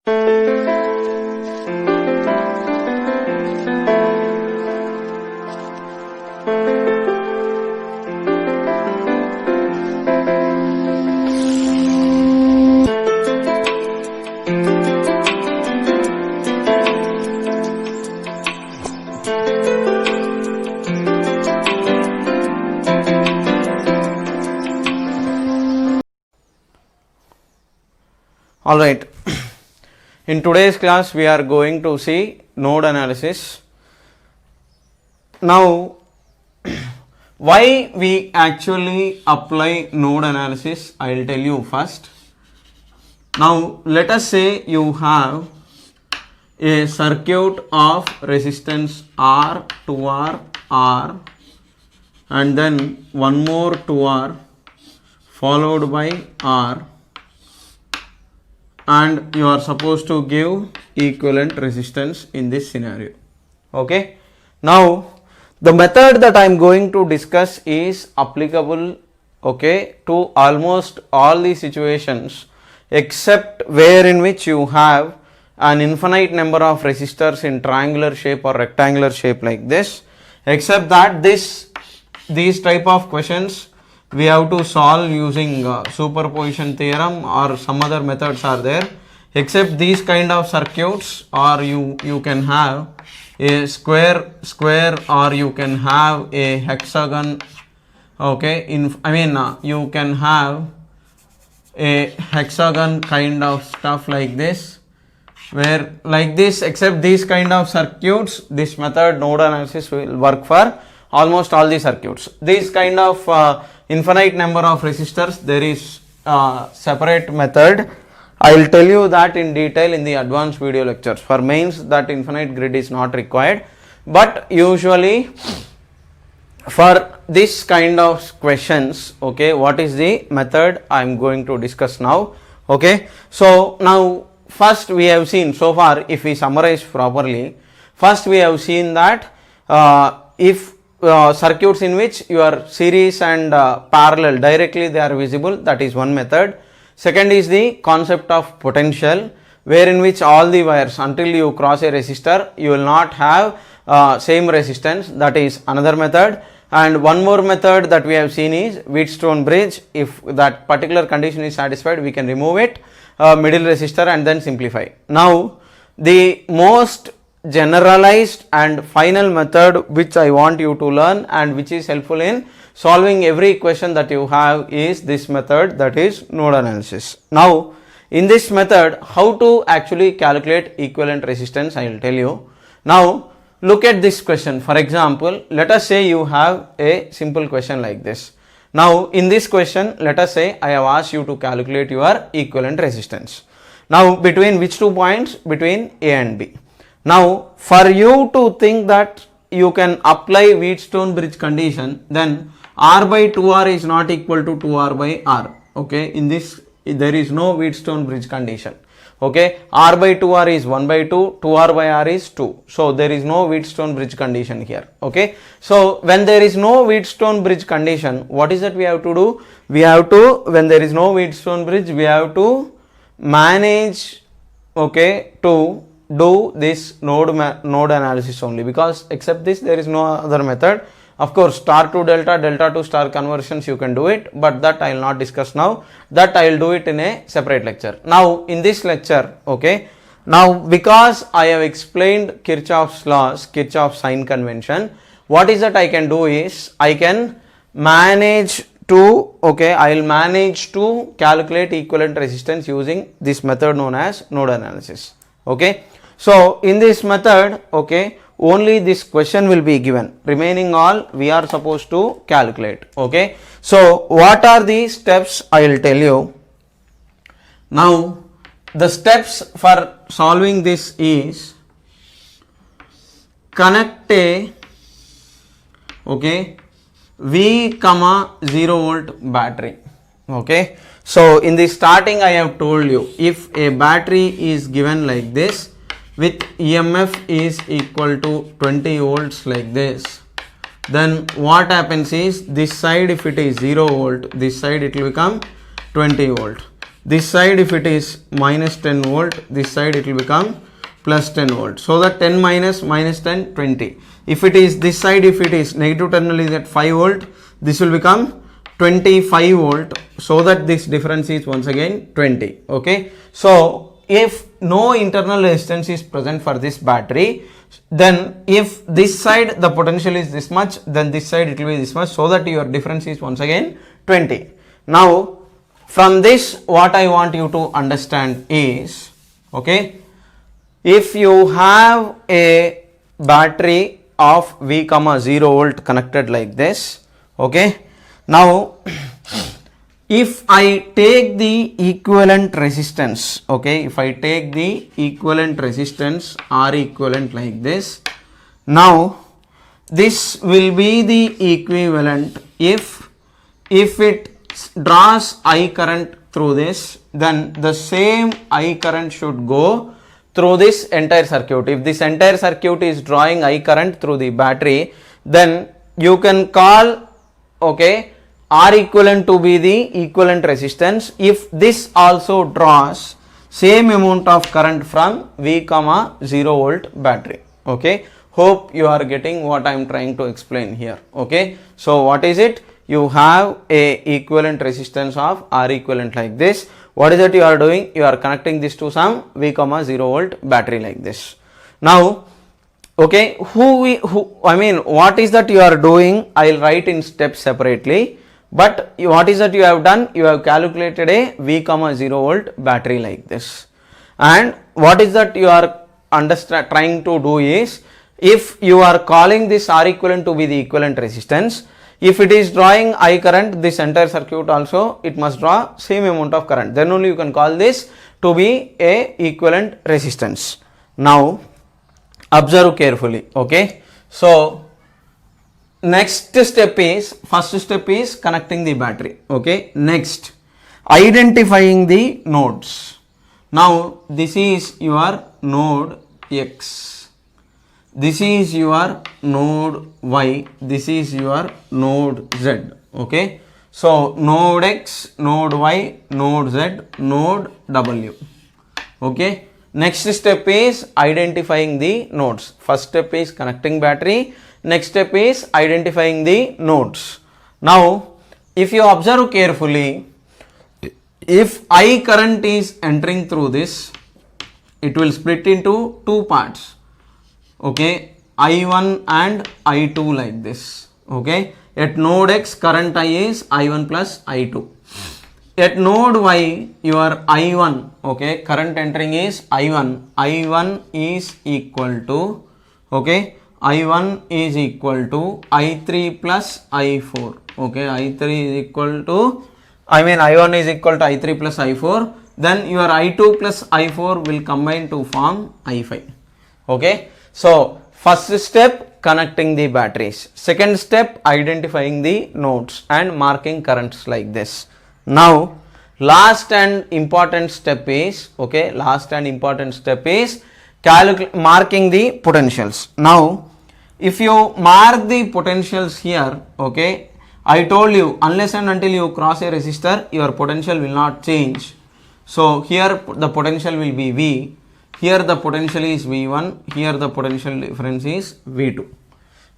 Alright, in today's class we are going to see node analysis. Now, why we actually apply node analysis, I will tell you first. Now, let us say you have a circuit of resistance R, 2R, R and then one more 2R followed by R, and you are supposed to give equivalent resistance in this scenario. Okay. Now, the method that I am going to discuss is applicable, okay, to almost all the situations except where in which you have an infinite number of resistors in triangular shape or rectangular shape like this, except that these type of questions we have to solve using superposition theorem or some other methods are there. Except these kind of circuits, or you can have a square or you can have a hexagon. Okay, you can have a hexagon kind of stuff like this, where like this. Except these kind of circuits, this method node analysis will work for almost all the circuits. These kind of infinite number of resistors, there is a separate method. I will tell you that in detail in the advanced video lectures. For mains, that infinite grid is not required, but usually for this kind of questions, okay, what is the method I am going to discuss now. Okay, so now first we have seen so far, if we summarize properly, first we have seen that if circuits in which your series and parallel directly they are visible, that is one method. Second is the concept of potential, where in which all the wires until you cross a resistor you will not have same resistance, that is another method. And one more method that we have seen is Wheatstone bridge. If that particular condition is satisfied, we can remove it, middle resistor, and then simplify. Now, the most generalized and final method which I want you to learn and which is helpful in solving every equation that you have is this method, that is node analysis. Now, in this method, how to actually calculate equivalent resistance, I will tell you. Now, look at this question. For example, let us say you have a simple question like this. Now, in this question, let us say I have asked you to calculate your equivalent resistance. Now, between which two points? Between A and B. Now, for you to think that you can apply Wheatstone bridge condition, then R by 2R is not equal to 2R by R. Okay, in this there is no Wheatstone bridge condition. Okay, R by 2R is 1 by 2, 2R by R is 2. So, there is no Wheatstone bridge condition here. Okay, so when there is no Wheatstone bridge condition, what is that we have to do? We have to, when there is no Wheatstone bridge, we have to manage, okay, to do this node analysis only, because except this there is no other method. Of course, star to delta, delta to star conversions you can do it, but that I will not discuss now. That I will do it in a separate lecture. Now, in this lecture, okay, now because I have explained Kirchhoff's laws, Kirchhoff's sign convention, what is that I can do is I can manage to, okay, I will manage to calculate equivalent resistance using this method known as node analysis. Okay, so in this method, okay, only this question will be given, remaining all we are supposed to calculate. Okay, so what are the steps I will tell you. Now, the steps for solving this is connect a, okay, V, 0 volt battery. Okay, so in the starting I have told you, if a battery is given like this with EMF is equal to 20 volts like this, then what happens is this side if it is 0 volt, this side it will become 20 volt. this side if it is minus 10 volt, this side it will become plus 10 volt. So that 10 minus minus 10, 20. If it is this side, if it is negative terminal is at 5 volt, this will become 25 volt. So that this difference is once again 20. Okay. So if no internal resistance is present for this battery, then if this side the potential is this much, then this side it will be this much, so that your difference is once again 20. Now from this what I want you to understand is, okay, if you have a battery of V, 0 volt connected like this, okay, now if I take the equivalent resistance, okay, if I take the equivalent resistance R equivalent like this, now this will be the equivalent if it draws I current through this, then the same I current should go through this entire circuit. If this entire circuit is drawing I current through the battery, then you can call, okay, R equivalent to be the equivalent resistance if this also draws same amount of current from V, 0 volt battery. Okay, hope you are getting what I am trying to explain here. Okay, so what is it? You have a equivalent resistance of R equivalent like this. What is it you are doing? You are connecting this to some V, 0 volt battery like this. Now, okay, what is that you are doing? I will write in steps separately. But what is that you have done? You have calculated a V, 0 volt battery like this. And what is that you are trying to do is, if you are calling this R equivalent to be the equivalent resistance, if it is drawing I current, this entire circuit also it must draw same amount of current. Then only you can call this to be a equivalent resistance. Now observe carefully. Okay. So next step is, first step is connecting the battery. Okay. Next, identifying the nodes. Now this is your node X, this is your node Y, this is your node Z. Okay. So node X, node Y, node Z, node W. Okay. Next step is identifying the nodes. First step is connecting battery. Next step is identifying the nodes. Now, if you observe carefully, if I current is entering through this, it will split into two parts. Okay, I1 and I2 like this. Okay, at node X current I is I1 plus I2. At node Y, your I1, okay, current entering is I1. I1 is equal to, okay, I1 is equal to I3 plus I4. Okay, I3 is equal to, I1 is equal to I3 plus I4. Then your I2 plus I4 will combine to form I5. Okay. So first step, connecting the batteries. Second step, identifying the nodes and marking currents like this. Now last and important step is, okay, marking the potentials. Now if you mark the potentials here, okay, I told you unless and until you cross a resistor, your potential will not change. So here the potential will be V, here the potential is V1, here the potential difference is V2.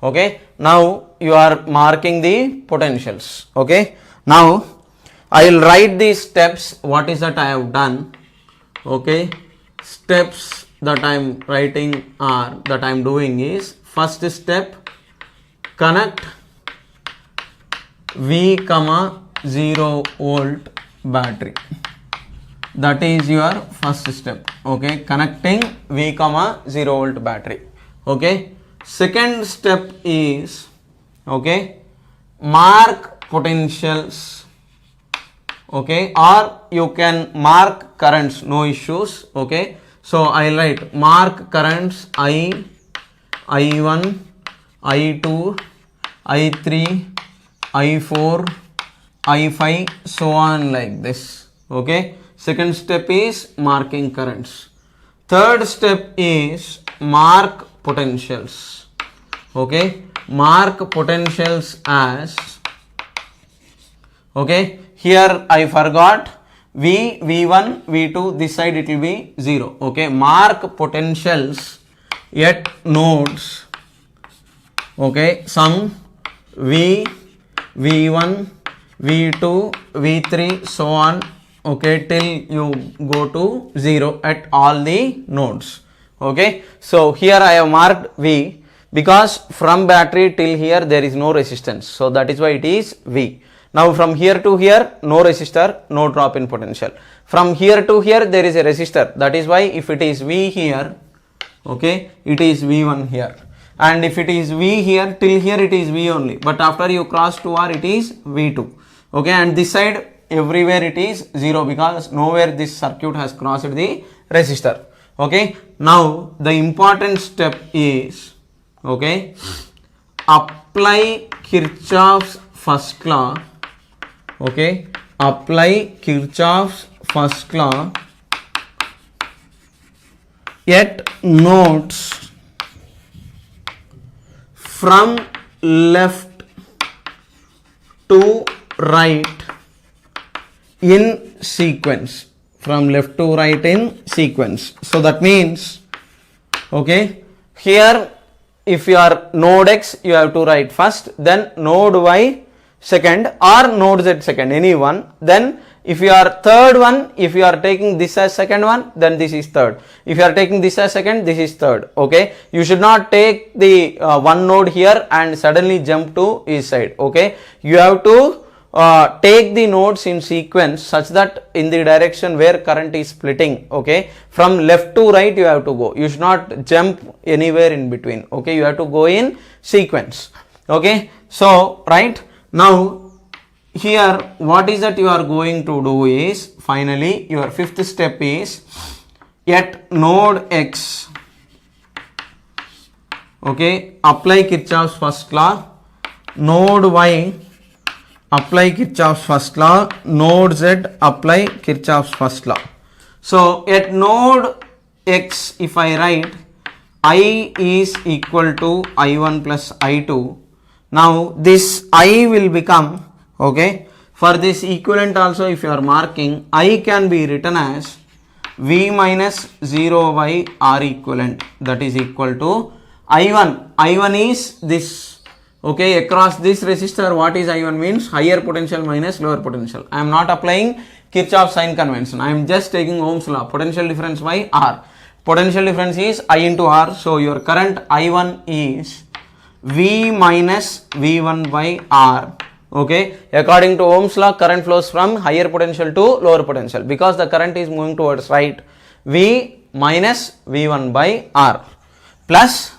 Okay, now you are marking the potentials. Okay, now I will write these steps. What is that I have done? Okay, steps that I am writing are, that I am doing is, first step, connect V, 0 volt battery. That is your first step. Okay, connecting V, 0 volt battery. Okay, second step is, okay, mark potentials. Okay, or you can mark currents, no issues. Okay, so I write mark currents I, I1, I2, I3, I4, I5, so on like this. Okay, second step is marking currents. Third step is mark potentials. Okay, mark potentials as, okay, here I forgot, V1, V2, this side it will be 0. Okay, mark potentials at nodes. Okay, some V, V1, V2, V3, so on. Okay, till you go to 0 at all the nodes. Okay, so here I have marked V because from battery till here there is no resistance, so that is why it is V. Now from here to here no resistor, no drop in potential. From here to here there is a resistor, that is why if it is V here, okay, it is V1 here, and if it is V here till here it is V only, but after you cross to R it is V2. Okay, and this side everywhere it is 0 because nowhere this circuit has crossed the resistor. Okay, now the important step is, okay, apply Kirchhoff's first law. Okay, apply Kirchhoff's first law at nodes from left to right in sequence, from left to right in sequence. So that means, okay, here if you are node X you have to write first, then node Y second, or node Z second, any one. Then if you are third one, if you are taking this as second one, then this is third. If you are taking this as second, this is third. Okay, you should not take the one node here and suddenly jump to each side. Okay, you have to take the nodes in sequence such that in the direction where current is splitting, okay, from left to right you have to go. You should not jump anywhere in between. Okay, you have to go in sequence. Okay, so right now here what is that you are going to do is, finally your fifth step is at node X, okay, apply Kirchhoff's first law. Node Y, apply Kirchhoff's first law. Node Z, apply Kirchhoff's first law. So at node X if I write I is equal to I1 plus I2, now this I will become, okay, for this equivalent also if you are marking, I can be written as V minus 0 by R equivalent, that is equal to I1. I1 is this. Okay, across this resistor what is I1 means? Higher potential minus lower potential. I am not applying Kirchhoff's sign convention. I am just taking Ohm's law, potential difference by R. Potential difference is I into R. So your current I1 is V minus V1 by R. Okay, according to Ohm's law, current flows from higher potential to lower potential because the current is moving towards right. V minus V1 by R plus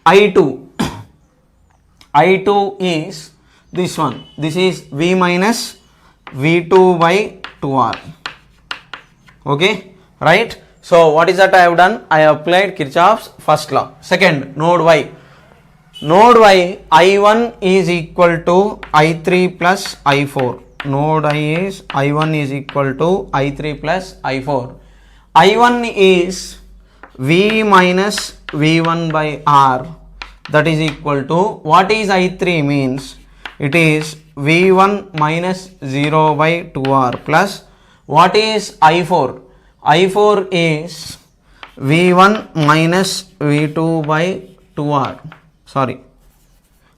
I2. I2 is this one. This is V minus V2 by 2R. Okay, right? So what is that I have done? I have applied Kirchhoff's first law. Second, node Y. Node Y, I1 is equal to I3 plus I4. Node I is I1 is equal to I3 plus I4. I1 is V minus V1 by R, that is equal to, what is I3 means? It is V1 minus 0 by 2R plus, what is I4? I4 is V1 minus V2 by 2R. Sorry,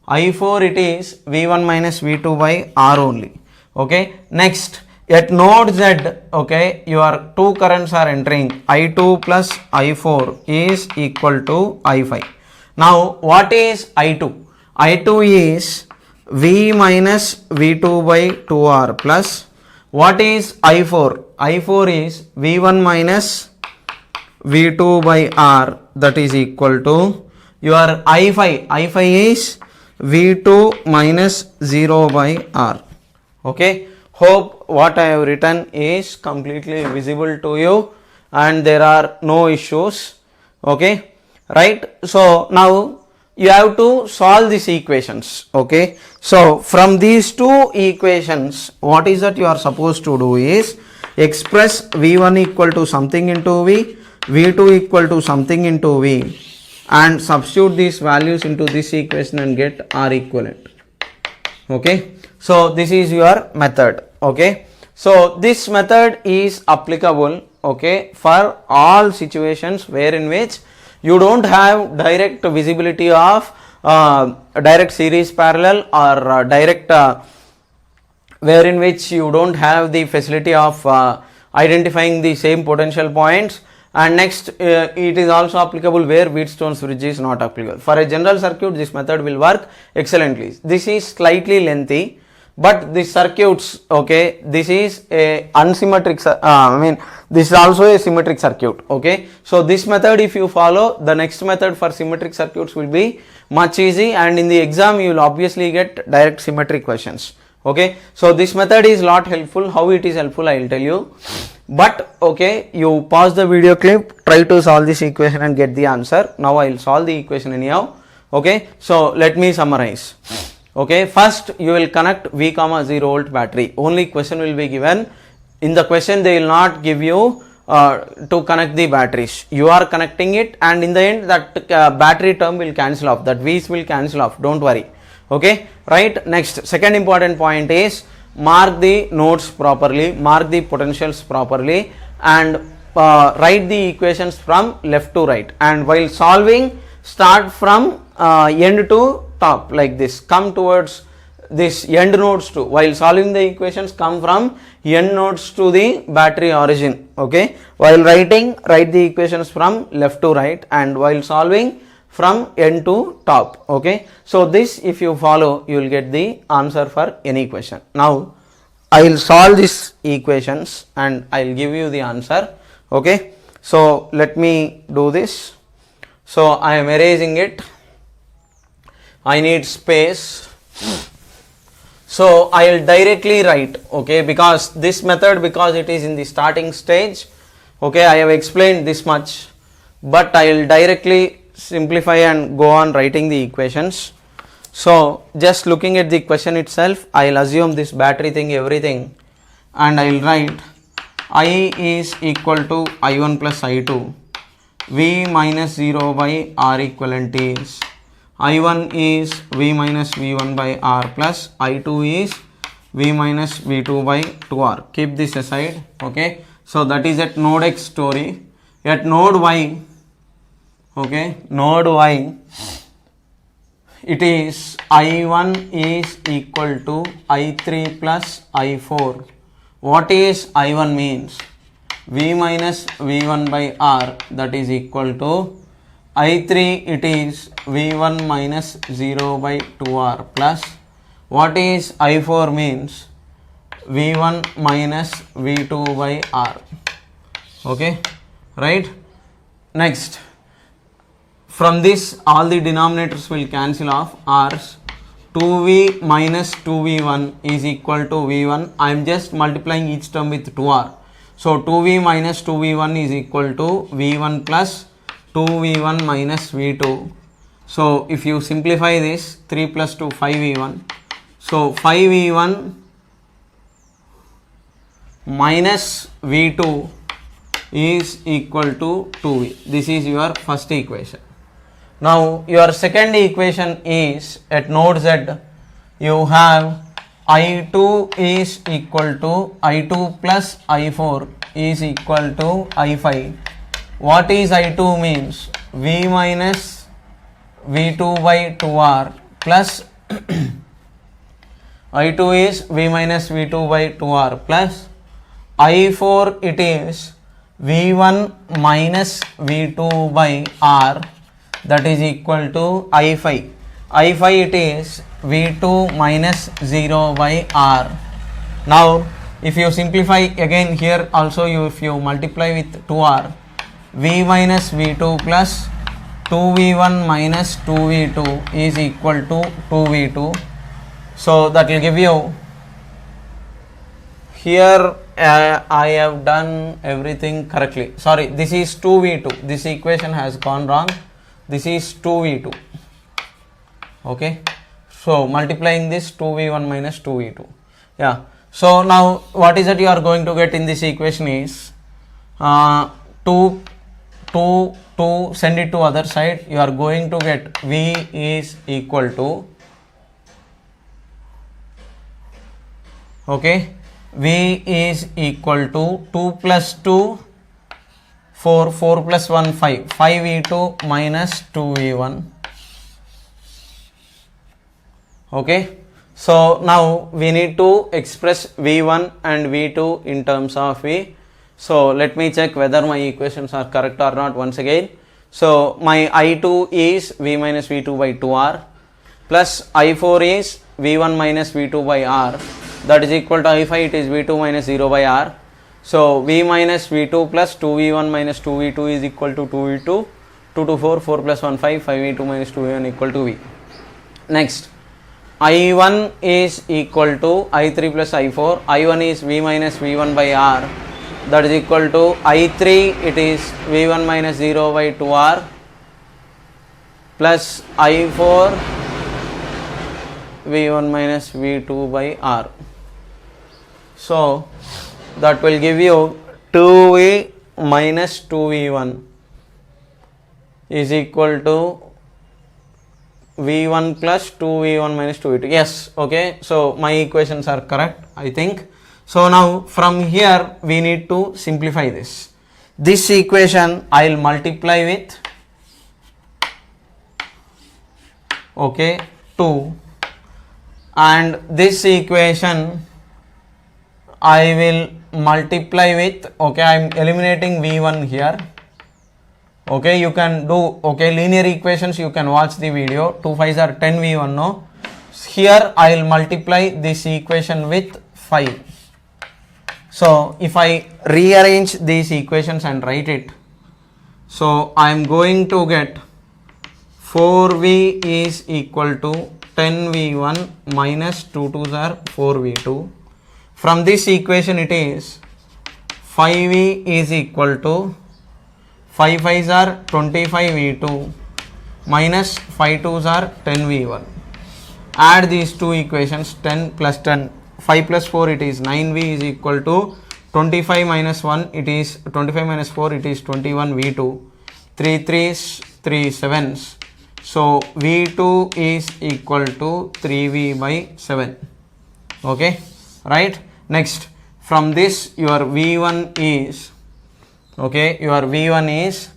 I4 it is V1 minus V2 by R only. Okay, next at node Z, okay, your two currents are entering, I2 plus I4 is equal to I5. Now what is I2? I2 is V minus V2 by 2R plus, what is I4? I4 is V1 minus V2 by R, that is equal to your I5. I5 is V2 minus 0 by R. Okay, hope what I have written is completely visible to you and there are no issues. Okay, right? So now you have to solve these equations. Okay, so from these two equations, what is that you are supposed to do is express V1 equal to something into V, V2 equal to something into V, and substitute these values into this equation and get R equivalent. Okay, so this is your method. Okay, So this method is applicable, okay, for all situations where in which you don't have direct visibility of direct series parallel or direct where in which you don't have the facility of identifying the same potential points. And next it is also applicable where Wheatstone's bridge is not applicable. For a general circuit, this method will work excellently. This is slightly lengthy, but the circuits, okay, this is a unsymmetric this is also a symmetric circuit, okay. So this method if you follow, the next method for symmetric circuits will be much easy, and in the exam you will obviously get direct symmetric questions, okay. So this method is lot helpful. How it is helpful I will tell you, but okay, you pause the video clip, try to solve this equation and get the answer. Now I will solve the equation anyhow, okay. So let me summarize. Okay, first you will connect V, 0 volt battery. Only question will be given. In the question they will not give you to connect the batteries. You are connecting it, and in the end that battery term will cancel off. That V's will cancel off. Don't worry. Okay, right. Next, second important point is mark the nodes properly, mark the potentials properly, and write the equations from left to right. And while solving, start from end to top like this, come towards this end nodes to, while solving the equations, come from end nodes to the battery origin, okay. While writing, write the equations from left to right, and while solving from end to top, okay. So this if you follow, you will get the answer for any question. Now I will solve these equations and I will give you the answer, okay. So let me do this. So I am erasing it. I need space. So I will directly write, okay, because this method, because it is in the starting stage, okay, I have explained this much, but I will directly simplify and go on writing the equations. So just looking at the question itself, I will assume this battery thing, everything, and I will write I is equal to I1 plus I2, V minus 0 by R equivalent is I1 is V minus V1 by R plus I2 is V minus V2 by 2R. Keep this aside, okay. So that is at node X story. At node Y, okay, node Y, it is I1 is equal to I3 plus I4. What is I1 means? V minus V1 by R, that is equal to I3, it is V1 minus 0 by 2R plus, what is I4 means? V1 minus V2 by R, okay, right. Next, from this all the denominators will cancel off. R's 2V minus 2V1 is equal to V1. I am just multiplying each term with 2R. So 2V minus 2V1 is equal to V1 plus 2V1 minus V2. So if you simplify this, 3 plus 2, 5V1. So 5V1 minus V2 is equal to 2V. This is your first equation. Now your second equation is at node Z, you have I2 is equal to I2 plus I4 is equal to I5. What is I2 means? V minus V2 by 2R plus I2 is V minus V2 by 2R plus I4, it is V1 minus V2 by R, that is equal to I5. I5, it is V2 minus 0 by R. Now if you simplify again here also, if you multiply with 2R, V minus V2 plus 2V1 minus 2V2 is equal to 2V2. So that will give you, here I have done everything correctly. Sorry, this is 2V2. This equation has gone wrong. This is 2V2. Okay. So multiplying this, 2V1 minus 2V2. Yeah. So now what is that you are going to get in this equation is 2 send it to other side. You are going to get V is equal to, okay, V is equal to 2 plus 2 4, 4 plus 1 5, 5V2 minus 2V1. Okay, so now we need to express V1 and V2 in terms of V. So let me check whether my equations are correct or not once again. So my I2 is V minus V2 by 2R plus I4 is V1 minus V2 by R, that is equal to I5, it is V2 minus 0 by R. So V minus V2 plus 2V1 minus 2V2 is equal to 2V2, 2 to 4, 4 plus 1 5, 5V2 minus 2V1 equal to V. Next, I1 is equal to I3 plus I4, I1 is V minus V1 by R, that is equal to I3, it is V1 minus 0 by 2R plus I4 V1 minus V2 by R. So that will give you 2V minus 2V1 is equal to V1 plus 2V1 minus 2V2. Yes, okay. So my equations are correct, I think. So now from here we need to simplify this. This equation I will multiply with, okay, 2, and this equation I will multiply with, okay, I am eliminating V1 here. Okay, you can do, okay, linear equations, you can watch the video. 2 5s are 10 V1, no. Here I will multiply this equation with 5. So if I rearrange these equations and write it, so I am going to get 4V is equal to 10V1 minus 2 2s are 4V2. From this equation it is 5V is equal to 5 5s are 25V2 minus 5 2s are 10V1. Add these two equations, 10 plus 10, 5 plus 4 it is 9V is equal to 25 minus 1 it is 25 minus 4 it is 21V2, 3 3s 3 7s. So V2 is equal to 3V by 7. Okay, right. Next, from this your V1 is, okay, your V1 is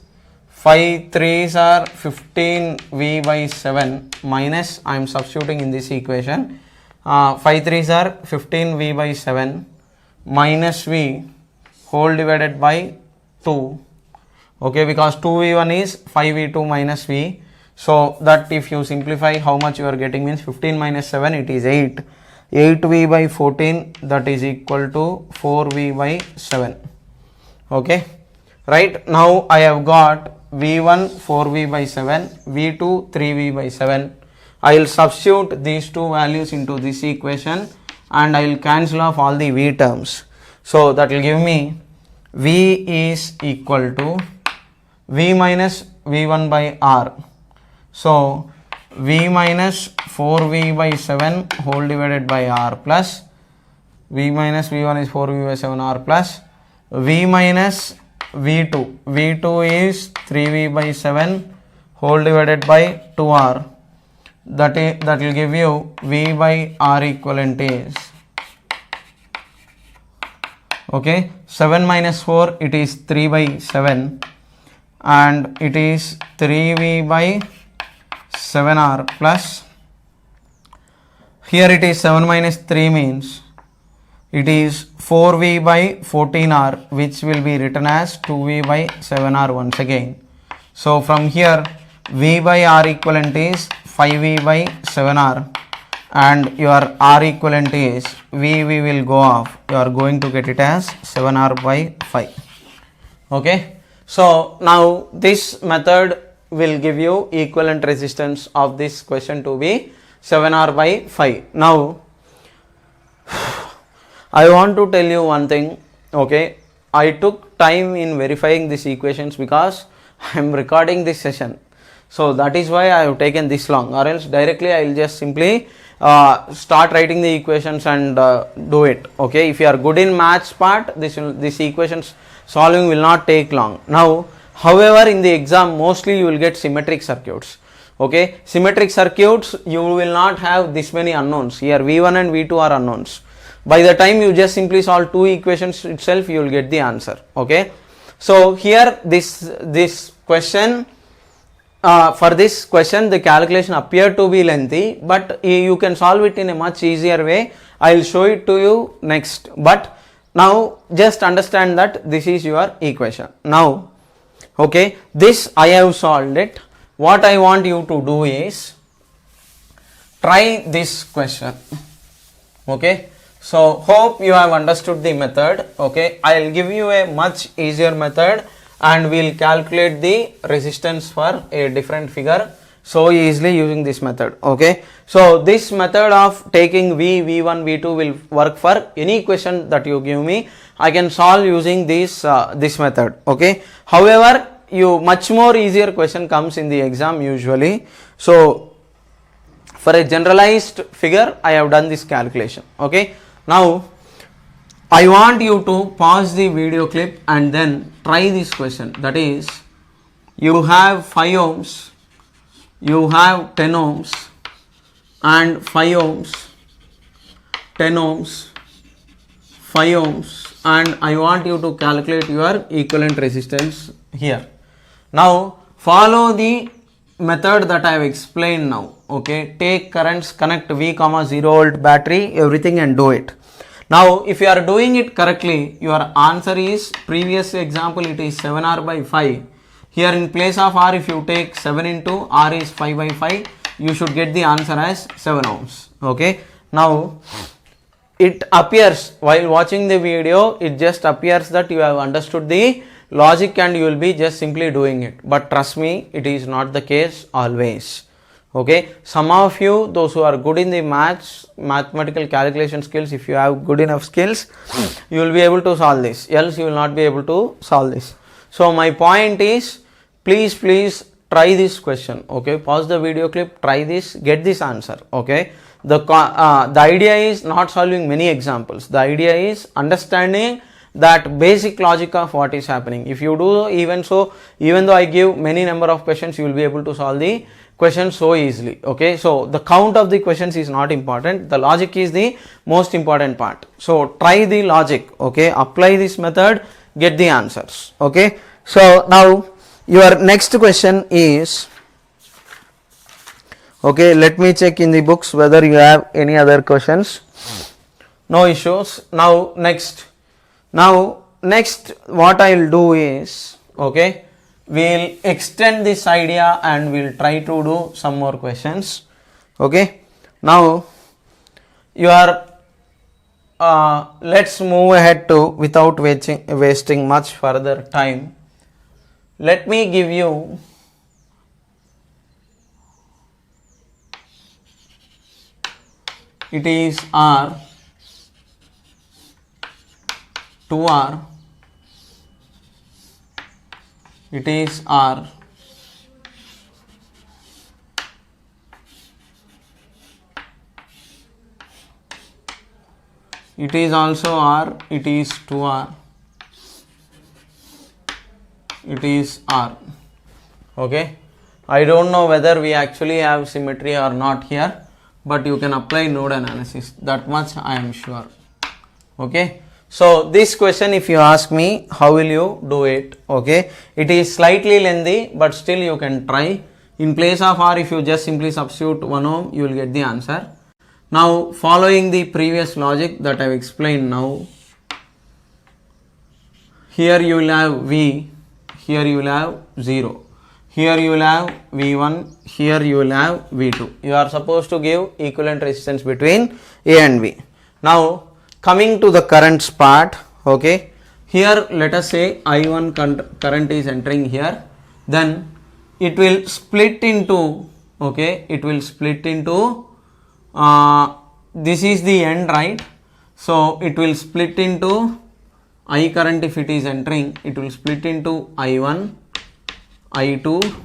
5 3s are 15V by 7 minus, I am substituting in this equation, 5 3s are 15V by 7 minus V whole divided by 2, okay, because 2V1 is 5V2 minus V. So that if you simplify, how much you are getting means 15 minus 7 it is 8, 8V by 14, that is equal to 4V by 7. Okay, right. Now I have got V1 4V by 7, V2 3V by 7. I will substitute these two values into this equation and I will cancel off all the V terms. So that will give me V is equal to V minus V1 by R. So V minus 4V by 7 whole divided by R plus V minus V1 is 4V by 7 R plus V minus V2. V2 is 3V by 7 whole divided by 2R. That will give you V by R equivalent is, okay, 7 minus 4 it is 3 by 7 and it is 3V by 7R plus, here it is 7 minus 3 means it is 4V by 14R, which will be written as 2V by 7R once again. So from here V by R equivalent is 5V by 7R and your R equivalent is V will go off, you are going to get it as 7R by 5. Okay, so now this method will give you equivalent resistance of this question to be 7R by 5. Now I want to tell you one thing, okay, I took time in verifying these equations because I am recording this session. So that is why I have taken this long, or else directly I will just simply start writing the equations and do it. Okay, if you are good in maths part, this equations solving will not take long. Now however, in the exam mostly you will get symmetric circuits. Okay, symmetric circuits you will not have this many unknowns. Here V1 and V2 are unknowns. By the time you just simply solve two equations itself, you will get the answer. Okay, so here this question, for this question the calculation appeared to be lengthy, but you can solve it in a much easier way. I will show it to you next, but now just understand that this is your equation. Now, okay, this I have solved it. What I want you to do is try this question. Okay, so hope you have understood the method. Okay, I will give you a much easier method and we will calculate the resistance for a different figure so easily using this method. Okay, so this method of taking V, V1, V2 will work for any question that you give me. I can solve using this method. Okay, however, much more easier question comes in the exam usually. So for a generalized figure, I have done this calculation. Okay, now I want you to pause the video clip and then try this question. That is, you have 5 ohms, you have 10 ohms and 5 ohms, 10 ohms, 5 ohms, and I want you to calculate your equivalent resistance here. Now follow the method that I have explained now. Okay, take currents, connect V, 0 volt battery, everything, and do it. Now if you are doing it correctly, your answer is, previous example it is 7R by 5. Here in place of R, if you take 7 into R is 5 by 5, you should get the answer as 7 ohms. Okay, now it appears while watching the video, it just appears that you have understood the logic and you will be just simply doing it, but trust me, it is not the case always. Okay, some of you, those who are good in the mathematical calculation skills, if you have good enough skills, you will be able to solve this, else you will not be able to solve this. So my point is, please try this question. Okay, pause the video clip, try this, get this answer. Okay, the idea is not solving many examples, the idea is understanding that basic logic of what is happening. If you do even so, even though I give many number of questions, you will be able to solve the question so easily. Okay, so the count of the questions is not important, the logic is the most important part. So try the logic. Okay, apply this method, get the answers. Okay, so now your next question is, okay, let me check in the books whether you have any other questions. No issues. Now next what I will do is, okay, we will extend this idea and we will try to do some more questions. Okay, now you are let's move ahead to, without wasting much further time, let me give you it is R, 2R, it is R, it is also R, it is 2R, it is R. Okay, I don't know whether we actually have symmetry or not here, but you can apply node analysis, that much I am sure. Okay, so this question, if you ask me, how will you do it? Okay, it is slightly lengthy, but still you can try. In place of R, if you just simply substitute 1 ohm, you will get the answer. Now following the previous logic that I have explained now, here you will have V, here you will have 0, here you will have V1, here you will have V2. You are supposed to give equivalent resistance between A and V. Now coming to the currents part, okay, here let us say I1 current is entering here, then it will split into, okay, it will split into, this is the end, right? So it will split into I current, if it is entering, it will split into I1, I2,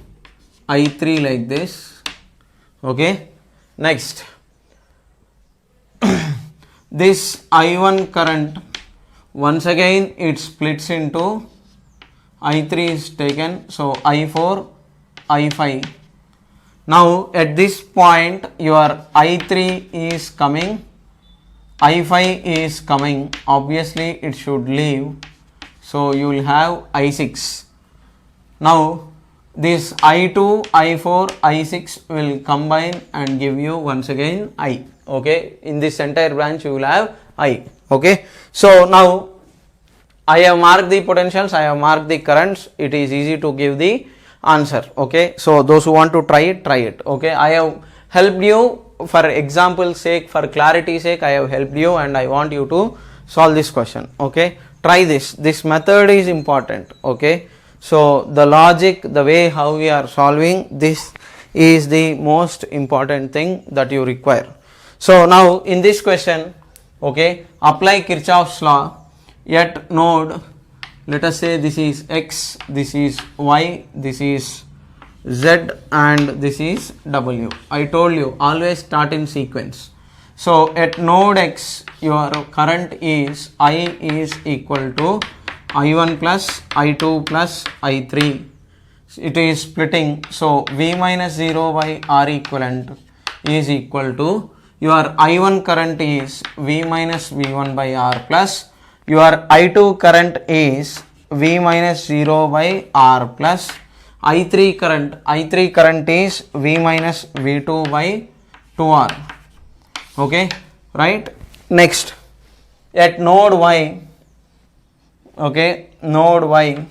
I3 like this. Okay, next this I1 current, once again it splits into, I3 is taken, so I4, I5. Now at this point your I3 is coming I5 is coming, obviously it should leave, so you will have I6. Now this I2, I4, I6 will combine and give you once again I. Okay, in this entire branch you will have I. Okay, so now I have marked the potentials, I have marked the currents, it is easy to give the answer. Okay, so those who want to try it, try it. Okay, I have helped you for example sake, for clarity sake, I have helped you and I want you to solve this question. Okay, try this method is important. Okay, so the logic, the way how we are solving this is the most important thing that you require. So now in this question, okay, apply Kirchhoff's law at node, let us say this is x, this is y, this is z and this is w. I told you always start in sequence. So at node x your current is I is equal to I1 plus I2 plus I3. It is splitting, so V minus 0 by R equivalent is equal to your I1 current is V minus V1 by R plus your I2 current is V minus 0 by R plus I3 current is V minus V2 by 2R. Okay, right? Next, at node y, okay, node y,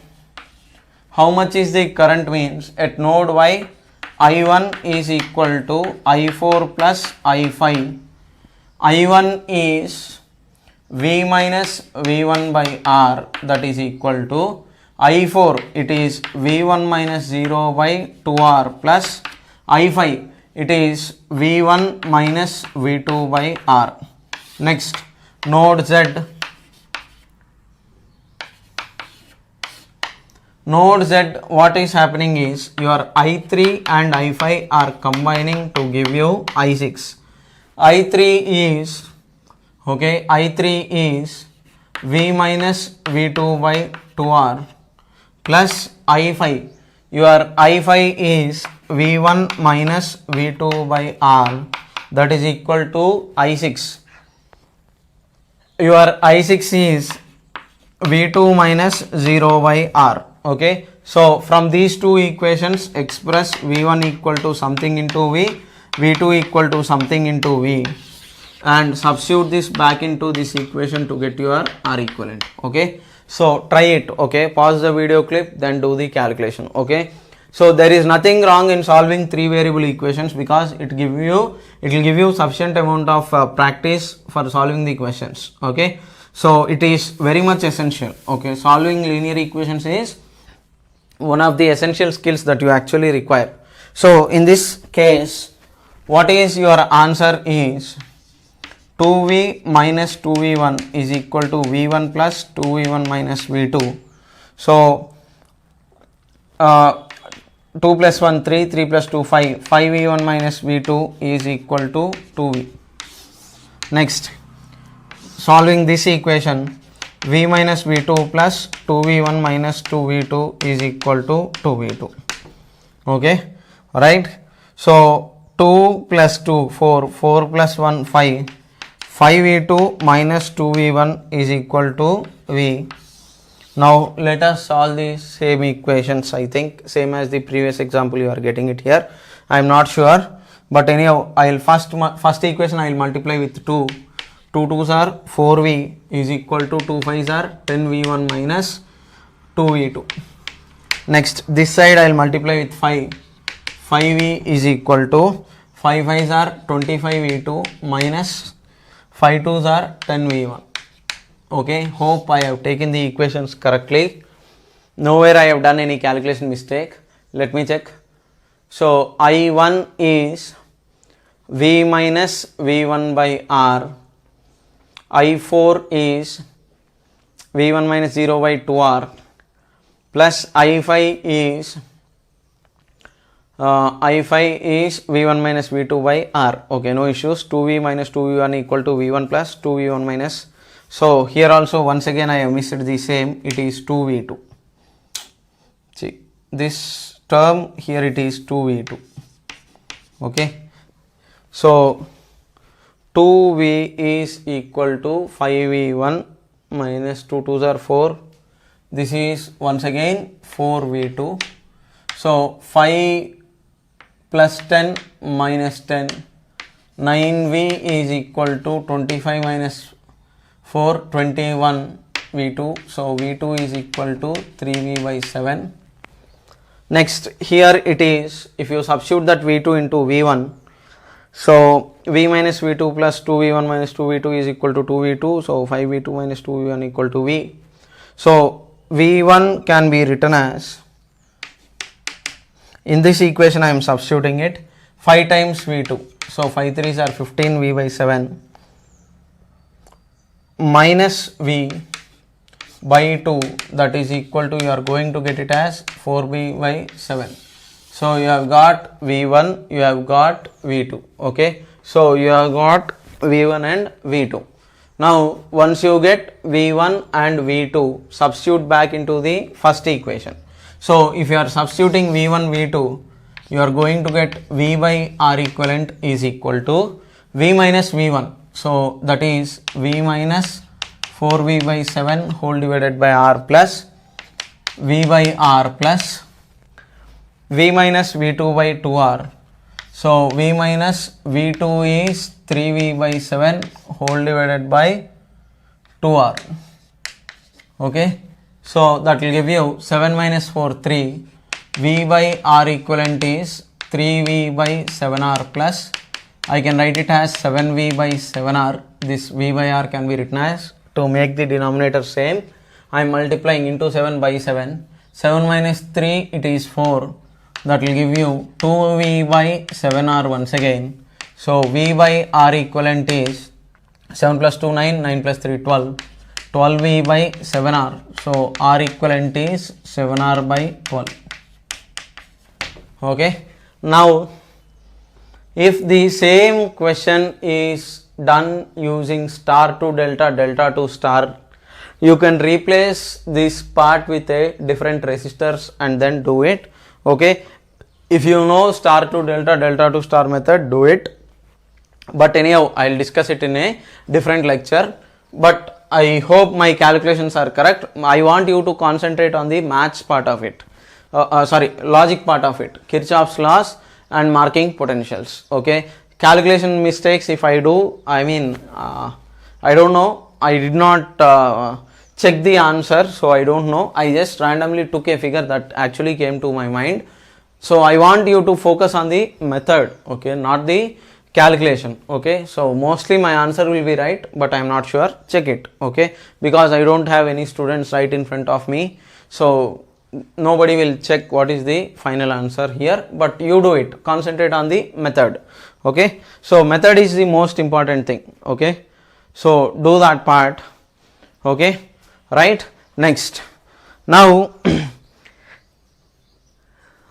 how much is the current means? At node y, I1 is equal to I4 plus I5. I1 is V minus V1 by R, that is equal to I4, it is V1 minus 0 by 2R plus I5, it is V1 minus V2 by R. Next, node Z. Node Z, what is happening is your I3 and I5 are combining to give you I6. I3 is, okay, I3 is V minus V2 by 2R plus I5. Your I5 is V1 minus V2 by R, that is equal to I6. Your I6 is V2 minus 0 by R. Okay, so from these two equations express V1 equal to something into V, V2 equal to something into V, and substitute this back into this equation to get your R equivalent. Okay, so try it. Okay, pause the video clip, then do the calculation. Okay, so there is nothing wrong in solving three variable equations because it will give you sufficient amount of practice for solving the questions. Okay, so it is very much essential. Okay, solving linear equations is one of the essential skills that you actually require. So in this case, what is your answer is 2V minus 2V1 is equal to V1 plus 2V1 minus V2. So 2 plus 1 3, 3 plus 2 5, 5V1 minus V2 is equal to 2V. Next, solving this equation, V minus V2 plus 2V1 minus 2V2 is equal to 2V2. Okay, right? So 2 plus 2 4, 4 plus 1 5, 5V2 minus 2V1 is equal to V. Now let us solve the same equations. I think same as the previous example you are getting it here. I am not sure, but anyhow I will first equation I will multiply with 2. 2 2s are 4V is equal to 2 5s are 10V1 minus 2V2. Next, this side I will multiply with 5. 5V is equal to 5 5s are 25V2 minus 5 2s are 10V1. Okay, hope I have taken the equations correctly. Nowhere I have done any calculation mistake. Let me check. So I1 is V minus V1 by R. I4 is V1 minus 0 by 2R plus I5 is V1 minus V2 by R. Okay, no issues. 2V minus 2V1 equal to V1 plus 2V1 minus. So here also once again I have missed the same. It is 2V2. See this term here, it is 2V2. Okay, so 2V is equal to 5V1 minus 2 2s are 4. This is once again 4V2. So 5 plus 10 minus 10. 9V is equal to 25 minus 4, 21 V2. So V2 is equal to 3V by 7. Next, here it is, if you substitute that V2 into V1, so V minus V2 plus 2V1 minus 2V2 is equal to 2V2. So 5V2 minus 2V1 equal to V. So V1 can be written as, in this equation I am substituting it, 5 times V2. So 5 3s are 15 V by 7 minus V by 2, that is equal to, you are going to get it as 4V by 7. So you have got V1, you have got V2. Okay. So you have got V1 and V2. Now once you get V1 and V2, substitute back into the first equation. So if you are substituting V1, V2, you are going to get V by R equivalent is equal to V minus V1. So that is V minus 4V by 7 whole divided by R plus V by R plus V minus V2 by 2R. So V minus V2 is 3V by 7 whole divided by 2R. Okay. So that will give you 7 minus 4, 3. V by R equivalent is 3V by 7R plus, I can write it as 7V by 7R. This V by R can be written as, to make the denominator same, I am multiplying into 7 by 7. 7 minus 3, it is 4. That will give you 2V by 7R once again. So V by R equivalent is 7 plus 2 9, 9 plus 3 12. 12V by 7R. So R equivalent is 7R by 12. Okay. Now if the same question is done using star to delta, delta to star, you can replace this part with a different resistors and then do it. Okay. If you know star to delta, delta to star method, do it. But anyhow, I will discuss it in a different lecture. But I hope my calculations are correct. I want you to concentrate on the maths part of it. Logic part of it. Kirchhoff's laws and marking potentials. Okay. Calculation mistakes, if I do, I don't know. I did not check the answer, so I don't know. I just randomly took a figure that actually came to my mind. So I want you to focus on the method, okay, not the calculation. Okay. So mostly my answer will be right, but I am not sure. Check it. Okay. Because I don't have any students right in front of me. So nobody will check what is the final answer here, but you do it. Concentrate on the method. Okay. So method is the most important thing. Okay. So do that part. Okay. Right. Next. Now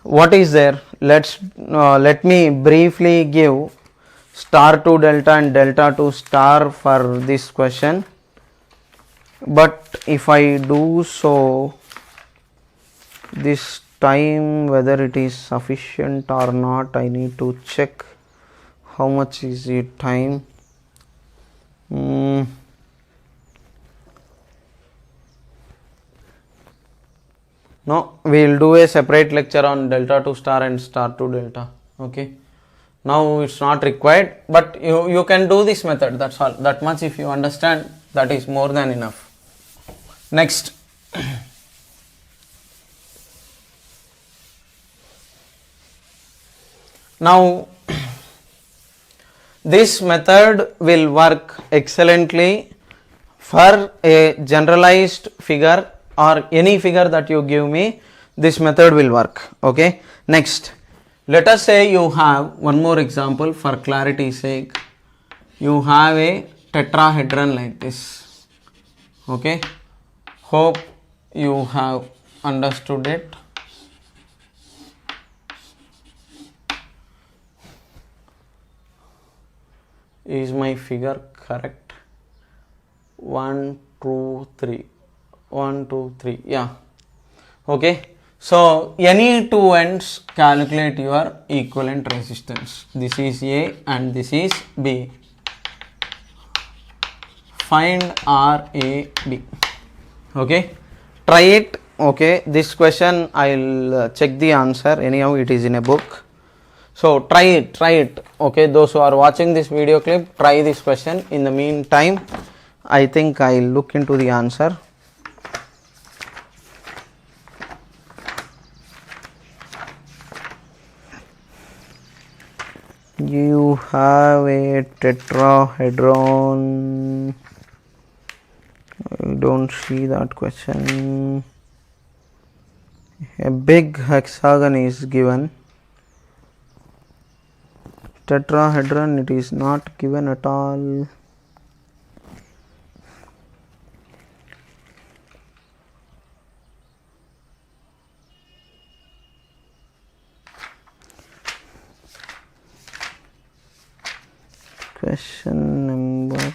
what is there? Let me briefly give star to delta and delta to star for this question. But if I do so, this time whether it is sufficient or not, I need to check how much is the time. No, we will do a separate lecture on delta to star and star to delta. Okay. Now it's not required, but you can do this method. That's all. That much if you understand, that is more than enough. Next. Now this method will work excellently for a generalized figure or any figure that you give me. This method will work. Okay. Next, let us say you have one more example for clarity's sake. You have a tetrahedron like this. Okay. Hope you have understood it. Is my figure correct? 1 2 3 1 2 3, yeah. Okay. So any two ends, calculate your equivalent resistance. This is A and this is B. find RAB. Okay, try it. Okay, this question I'll check the answer, anyhow it is in a book. So try it. Okay, those who are watching this video clip, try this question. In the meantime, I think I'll look into the answer. You have a tetrahedron. I don't see that question. A big hexagon is given. Tetrahedron, it is not given at all. Question number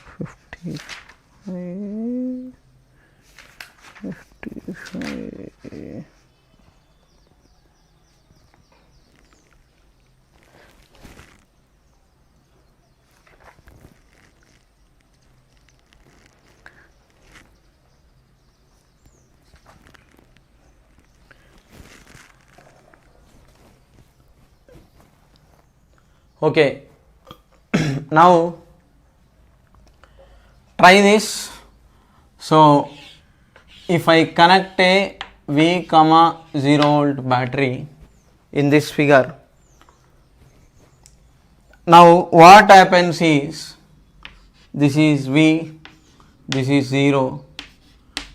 55. Okay, now try this. So if I connect a V, 0 volt battery in this figure, now what happens is, this is V, this is 0,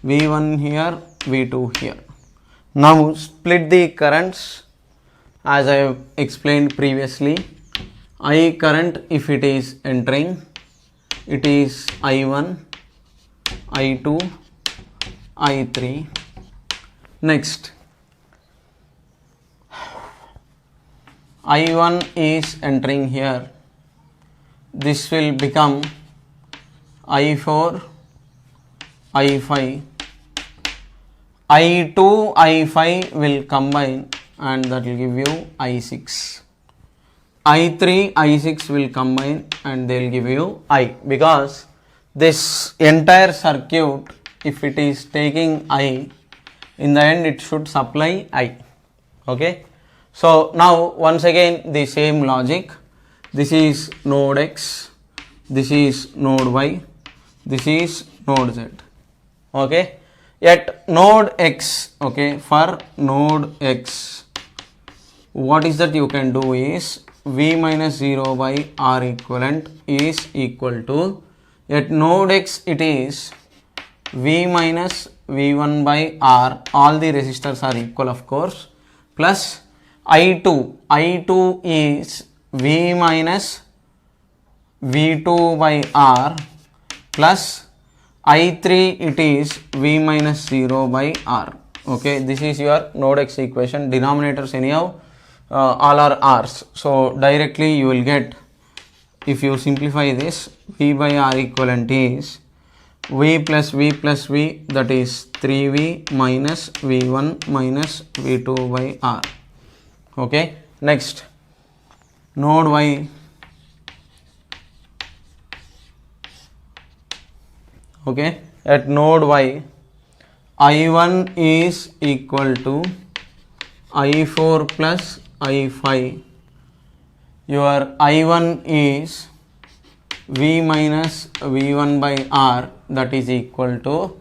V1 here, V2 here. Now split the currents as I have explained previously. I current, if it is entering, it is I1, I2, I3. Next, I1 is entering here. This will become I4, I5. I2, I5 will combine and that will give you I6. I3, I6 will combine and they will give you I, because this entire circuit, if it is taking I, in the end it should supply I. Okay. So now once again the same logic. This is node X, this is node Y, this is node Z. Okay. At node X, okay, for node X, what is that you can do is V minus 0 by R equivalent is equal to, at node X it is V minus V1 by R, all the resistors are equal of course, plus I2, I2 is V minus V2 by R, plus I3 it is V minus 0 by R. Okay, this is your node X equation. Denominators anyhow all are R's. So directly you will get, if you simplify this, V by R equivalent is V plus V plus V, that is 3V minus V1 minus V2 by R. Okay, next node Y. Okay, at node Y, I1 is equal to I4 plus I5. Your I1 is V minus V1 by R, that is equal to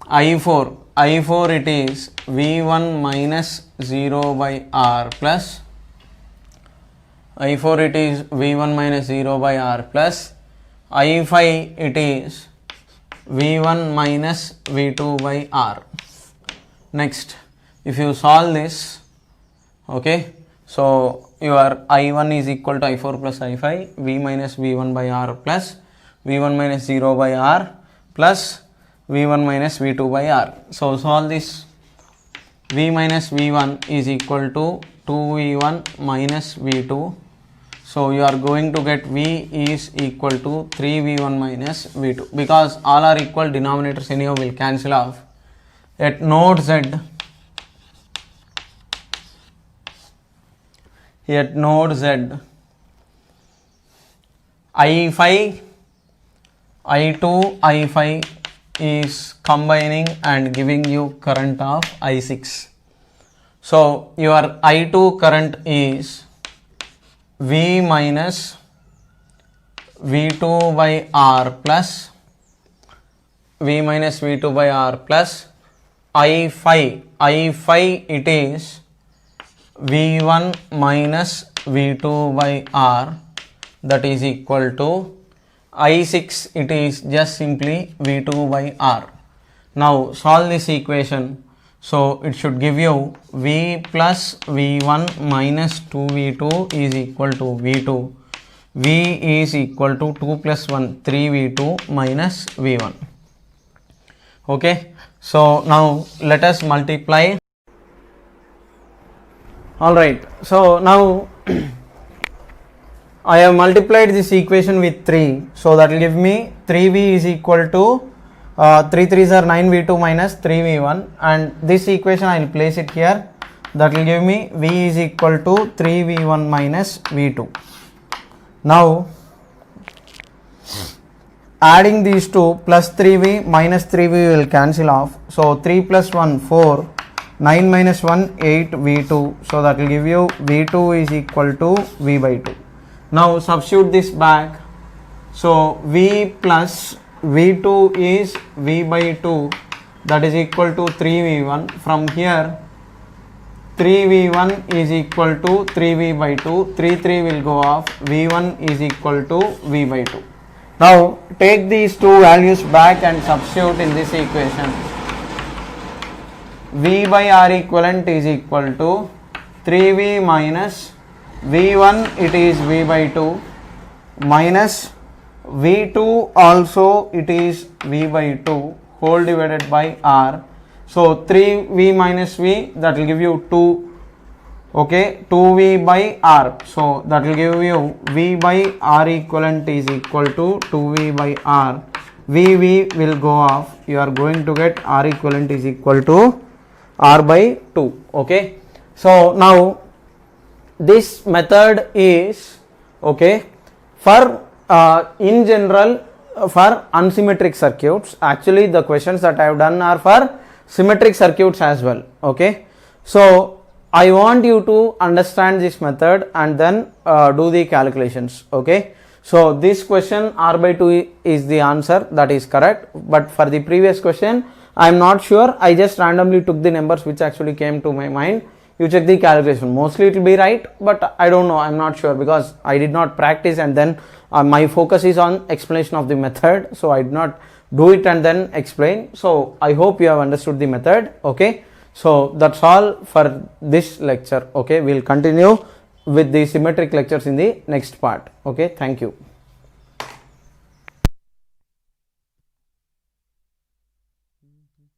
I4. I4 it is V1 minus 0 by R plus I4 it is V1 minus 0 by R plus I5 it is V1 minus V2 by R. Next, if you solve this, okay, so your I1 is equal to I4 plus I5, V minus V1 by R plus V1 minus 0 by R plus V1 minus V2 by R. So solve this. V minus V1 is equal to 2V1 minus V2. So you are going to get V is equal to 3V1 minus V2, because all are equal, denominators anyhow will cancel off. At node Z, at node Z, I5 I2, I5 is combining and giving you current of I6. So your I2 current is V minus V2 by R plus V minus V2 by R plus I5. I5 it is V1 minus V2 by R, that is equal to I6, it is just simply V2 by R. Now solve this equation. So it should give you V plus V1 minus 2V2 is equal to V2. V is equal to 2 plus 1, 3V2 minus V1. Okay. So now let us multiply. Alright. So now I have multiplied this equation with 3. So that will give me 3V is equal to 3 3s are 9V2 minus 3V1, and this equation I will place it here. That will give me V is equal to 3V1 minus V2. Now adding these two, plus 3V minus 3V will cancel off. So 3 plus 1 4, 9 minus 1 8 V2. So that will give you V2 is equal to V by 2. Now substitute this back. So V plus V2 is V by 2, that is equal to 3V1. From here 3V1 is equal to 3V by 2, 3 will go off, V1 is equal to V by 2. Now take these two values back and substitute in this equation. V by R equivalent is equal to 3V minus V1, it is V by 2, minus V2 also it is V by 2 whole divided by R. So 3V minus V, that will give you 2, okay, 2V by R. So that will give you V by R equivalent is equal to 2V by R. V will go off, you are going to get R equivalent is equal to R by 2. Okay. So now this method is okay for in general for unsymmetric circuits. Actually the questions that I have done are for symmetric circuits as well. Okay. So I want you to understand this method and then do the calculations. Okay. So this question R by 2 is the answer, that is correct, but for the previous question I am not sure, I just randomly took the numbers which actually came to my mind. You check the calculation, mostly it will be right, but I don't know, I am not sure because I did not practice, and then my focus is on explanation of the method, so I did not do it and then explain. So I hope you have understood the method. Okay. So that's all for this lecture. Okay. We will continue with the symmetric lectures in the next part. Okay. Thank you.